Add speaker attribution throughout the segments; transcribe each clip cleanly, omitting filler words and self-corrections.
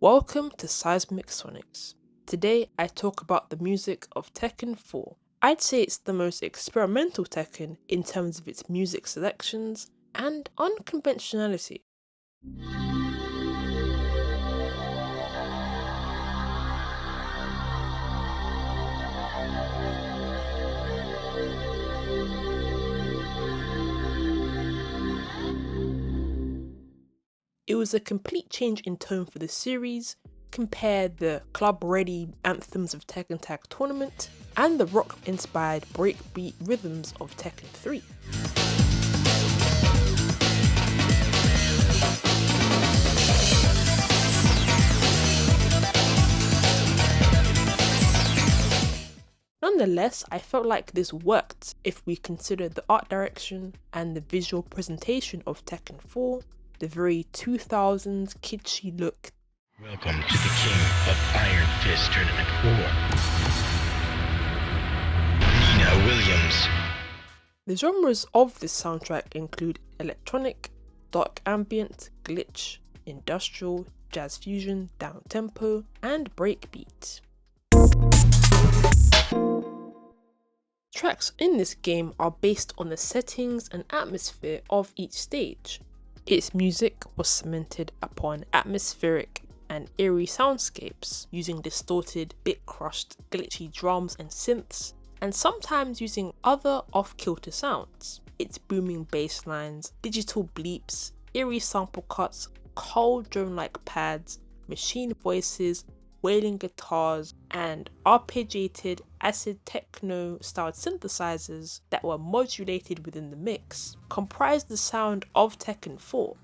Speaker 1: Welcome to Seismic Sonics. Today I talk about the music of Tekken 4. I'd say it's the most experimental Tekken in terms of its music selections and unconventionality. It was a complete change in tone for the series. Compare the club-ready anthems of Tekken Tag Tournament and the rock-inspired breakbeat rhythms of Tekken 3. Nonetheless, I felt like this worked if we consider the art direction and the visual presentation of Tekken 4, the very 2000s kitschy look.
Speaker 2: Welcome to the King of Iron Fist Tournament 4. Nina Williams.
Speaker 1: The genres of this soundtrack include electronic, dark ambient, glitch, industrial, jazz fusion, downtempo, and breakbeat. Tracks in this game are based on the settings and atmosphere of each stage. Its music was cemented upon atmospheric and eerie soundscapes, using distorted, bit-crushed, glitchy drums and synths, and sometimes using other off-kilter sounds. Its booming bass lines, digital bleeps, eerie sample cuts, cold drone-like pads, machine voices, wailing guitars, and arpeggiated acid techno-styled synthesizers that were modulated within the mix comprised the sound of Tekken 4.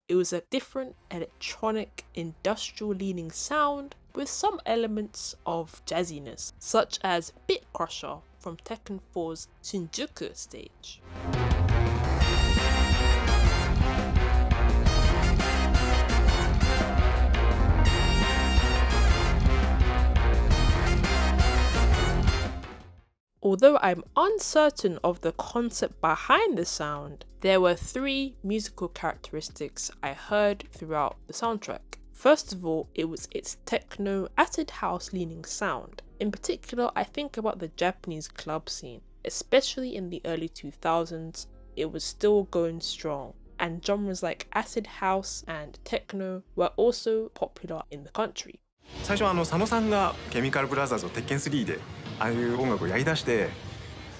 Speaker 1: It was a different electronic, industrial-leaning sound with some elements of jazziness, such as Bit Crusher from Tekken 4's Shinjuku stage. Although I'm uncertain of the concept behind the sound, there were three musical characteristics I heard throughout the soundtrack. First of all, it was its techno, acid house leaning sound. In particular, I think about the Japanese club scene, especially in the early 2000s, it was still going strong, and genres like acid house and techno were also popular in the country.
Speaker 3: 最初佐野さんがケミカルブラザーズの鉄拳3でああいう音楽をやりだして、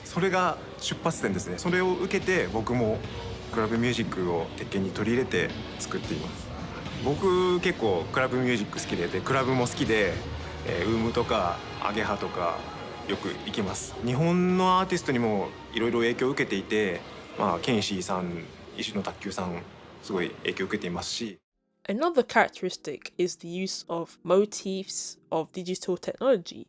Speaker 3: それが出発点ですね。それを受けて僕もクラブミュージックを鉄拳に取り入れて作っています。僕結構クラブミュージック好きで、クラブも好きで、ウームとかアゲハとかよく行きます。日本のアーティストにもいろいろ影響を受けていて、ケンシーさん、石野卓球さんすごい影響を受けていますし。
Speaker 1: Another characteristic is the use of motifs of digital technology,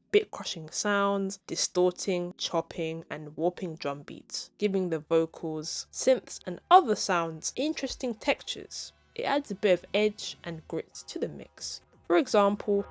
Speaker 1: bit-crushing sounds, distorting, chopping, and warping drum beats, giving the vocals, synths, and other sounds interesting textures. It adds a bit of edge and grit to the mix. For example,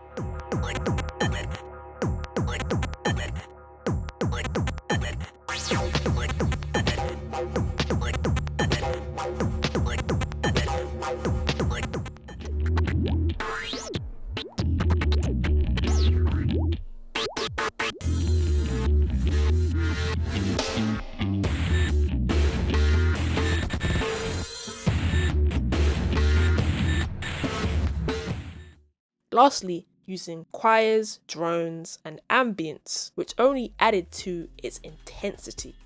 Speaker 1: lastly, using choirs, drones, and ambience, which only added to its intensity.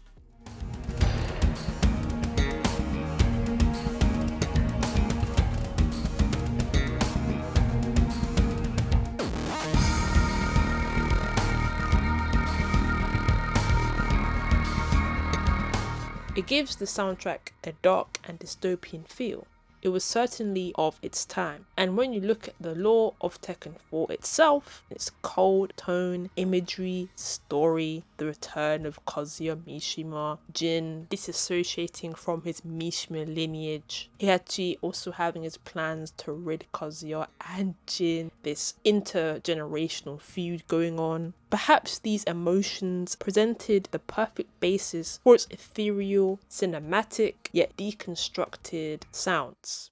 Speaker 1: It gives the soundtrack a dark and dystopian feel. it was certainly of its time. And when you look at the lore of Tekken 4 itself, its cold tone, imagery, story, the return of Kazuya Mishima, Jin disassociating from his Mishima lineage, Heihachi also having his plans to rid Kazuya and Jin, this intergenerational feud going on. Perhaps these emotions presented the perfect basis for its ethereal, cinematic, yet deconstructed sounds.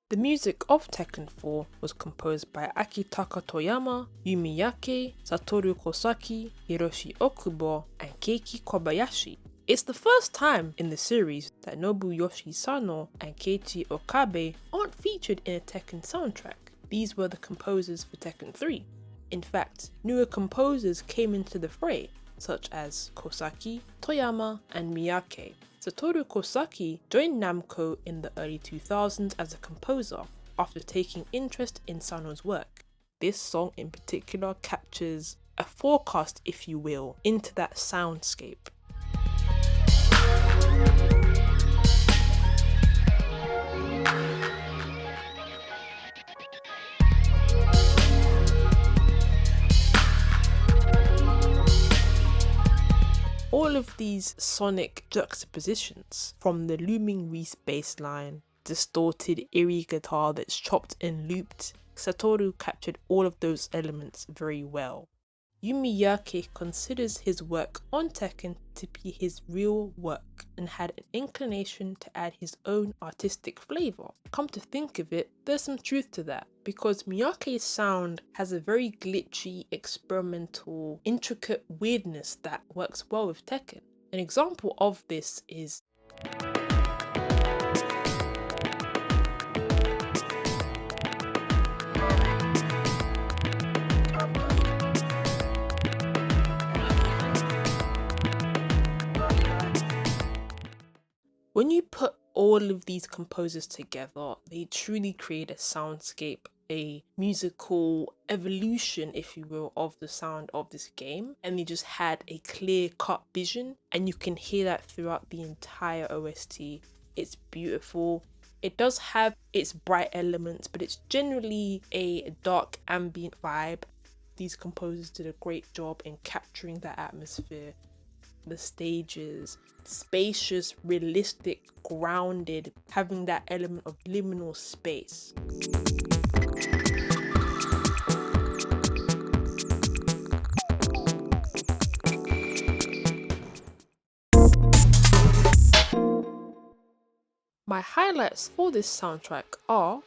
Speaker 1: The music of Tekken 4 was composed by Akitaka Toyama, Yumi Yake, Satoru Kosaki, Hiroshi Okubo, and Keiki Kobayashi. It's the first time in the series that Nobuyoshi Sano and Keiichi Okabe aren't featured in a Tekken soundtrack. These were the composers for Tekken 3. In fact, newer composers came into the fray, such as Kosaki, Toyama, and Miyake. Satoru Kosaki joined Namco in the early 2000s as a composer after taking interest in Sano's work. This song in particular captures a forecast, if you will, into that soundscape. All of these sonic juxtapositions, from the looming Reese bass line, distorted eerie guitar that's chopped and looped, Satoru captured all of those elements very well. Yumi Yake considers his work on Tekken to be his real work and had an inclination to add his own artistic flavour. Come to think of it, there's some truth to that, because Miyake's sound has a very glitchy, experimental, intricate weirdness that works well with Tekken. An example of this is when you put all of these composers together, they truly create a soundscape, a musical evolution, if you will, of the sound of this game. And they just had a clear-cut vision, and you can hear that throughout the entire OST. It's beautiful. It does have its bright elements, but it's generally a dark ambient vibe. These composers did a great job in capturing that atmosphere. The stages, spacious, realistic, grounded, having that element of liminal space. My highlights for this soundtrack are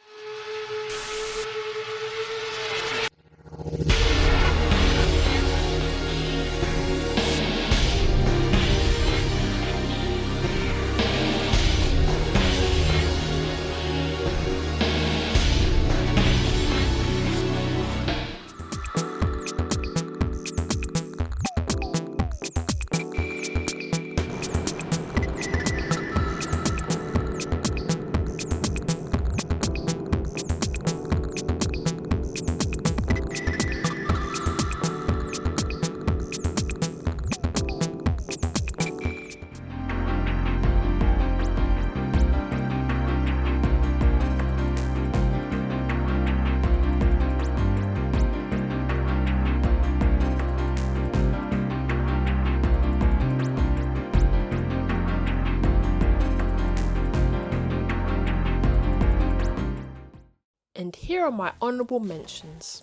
Speaker 1: and here are my honourable mentions.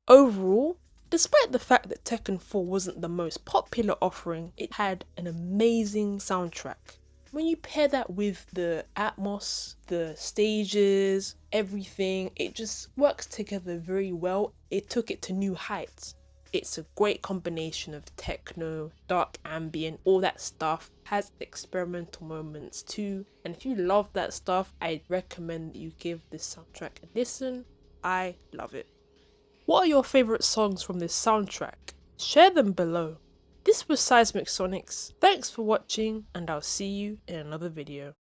Speaker 1: Overall, despite the fact that Tekken 4 wasn't the most popular offering, it had an amazing soundtrack. when you pair that with the atmos, the stages, everything, it just works together very well. It took it to new heights. It's a great combination of techno, dark ambient, all that stuff. Has experimental moments too. And if you love that stuff, I'd recommend that you give this soundtrack a listen. I love it. What are your favourite songs from this soundtrack? Share them below. This was Seismic Sonics. Thanks for watching, and I'll see you in another video.